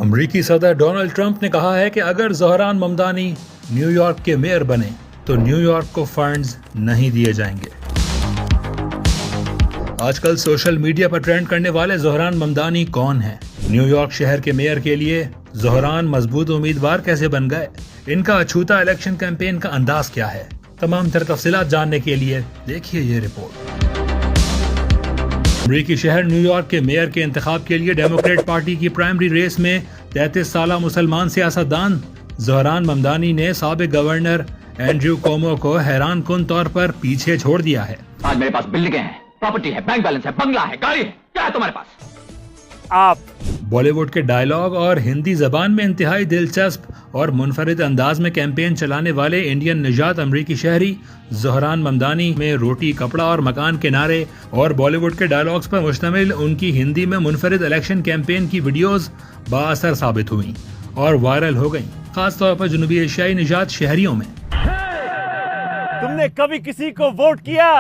امریکی صدر Donald Trump نے کہا ہے کہ اگر زہران ممدانی نیو یارک کے میئر بنے تو نیو یارک کو فنڈز نہیں دیے جائیں گے۔ آج کل سوشل میڈیا پر ٹرینڈ کرنے والے زہران ممدانی کون ہیں؟ نیو یارک شہر کے میئر کے لیے زہران مضبوط امیدوار کیسے بن گئے؟ ان کا اچھوتا الیکشن کیمپین کا انداز کیا ہے؟ تمام تر تفصیلات جاننے کے لیے دیکھیے یہ رپورٹ۔ امریکی شہر نیو یارک کے میئر کے انتخاب کے لیے ڈیموکریٹ پارٹی کی پرائمری ریس میں 33 سالہ مسلمان سیاستدان زہران ممدانی نے سابق گورنر اینڈریو کومو کو حیران کن طور پر پیچھے چھوڑ دیا ہے۔ آج میرے پاس بلڈنگیں ہیں، پراپرٹی ہے، بینک بیلنس ہے، بنگلہ ہے، گاڑی ہے، کیا ہے تمہارے پاس؟ آپ بالی ووڈ کے ڈائیلاگ اور ہندی زبان میں انتہائی دلچسپ اور منفرد انداز میں کیمپین چلانے والے انڈین نژاد امریکی شہری زہران ممدانی میں روٹی کپڑا اور مکان کے نعرے اور بالی ووڈ کے ڈائیلاگز پر مشتمل ان کی ہندی میں منفرد الیکشن کیمپین کی ویڈیوز بااثر ثابت ہوئیں اور وائرل ہو گئیں، خاص طور پر جنوبی ایشیائی نژاد شہریوں میں۔ تم نے کبھی کسی کو ووٹ کیا؟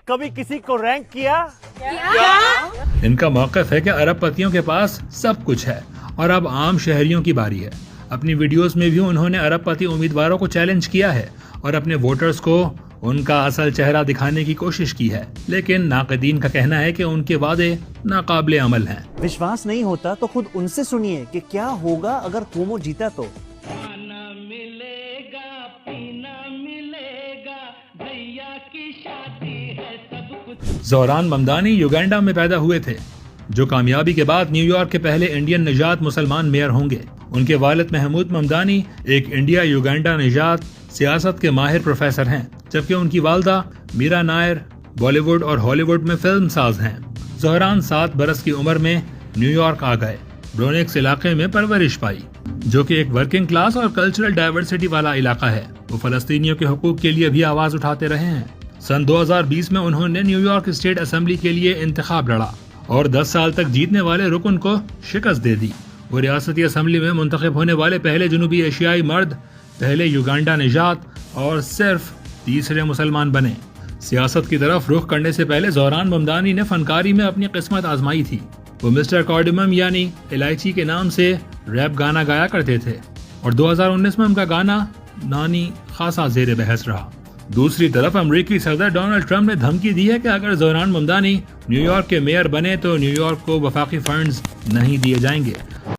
کبھی کسی کو رینک کیا؟ ان کا موقف ہے کہ ارب پتیوں کے پاس سب کچھ ہے اور اب عام شہریوں کی باری ہے۔ اپنی ویڈیوز میں بھی انہوں نے ارب پتی امیدواروں کو چیلنج کیا ہے اور اپنے ووٹرز کو ان کا اصل چہرہ دکھانے کی کوشش کی ہے، لیکن ناقدین کا کہنا ہے کہ ان کے وعدے ناقابل عمل ہیں۔ وشواس نہیں ہوتا تو خود ان سے سنیے کہ کیا ہوگا اگر کومو جیتا تو۔ زہران ممدانی یوگینڈا میں پیدا ہوئے تھے، جو کامیابی کے بعد نیو یارک کے پہلے انڈین نژاد مسلمان میئر ہوں گے۔ ان کے والد محمود ممدانی ایک انڈیا یوگینڈا نژاد سیاست کے ماہر پروفیسر ہیں، جبکہ ان کی والدہ میرا نائر بالی ووڈ اور ہالی ووڈ میں فلم ساز ہیں۔ زہران 7 برس کی عمر میں نیو یارک آ گئے، برونکس علاقے میں پرورش پائی، جو کہ ایک ورکنگ کلاس اور کلچرل ڈائیورسٹی والا علاقہ ہے۔ وہ فلسطینیوں کے حقوق کے لیے بھی آواز اٹھاتے رہے ہیں۔ سن 2020 میں انہوں نے نیو یارک اسٹیٹ اسمبلی کے لیے انتخاب لڑا اور 10 سال تک جیتنے والے رکن کو شکست دے دی۔ وہ ریاستی اسمبلی میں منتخب ہونے والے پہلے جنوبی ایشیائی مرد، پہلے یوگینڈا نژاد اور صرف تیسرے مسلمان بنے۔ سیاست کی طرف رخ کرنے سے پہلے زہران ممدانی نے فنکاری میں اپنی قسمت آزمائی تھی۔ وہ مسٹر کارڈمم یعنی الائچی کے نام سے ریپ گانا گایا کرتے تھے اور 2019 میں ان کا گانا نانی خاصا زیر بحث رہا۔ دوسری طرف امریکی صدر ڈونلڈ ٹرمپ نے دھمکی دی ہے کہ اگر زہران ممدانی نیو یارک کے میئر بنے تو نیو یارک کو وفاقی فنڈز نہیں دیے جائیں گے۔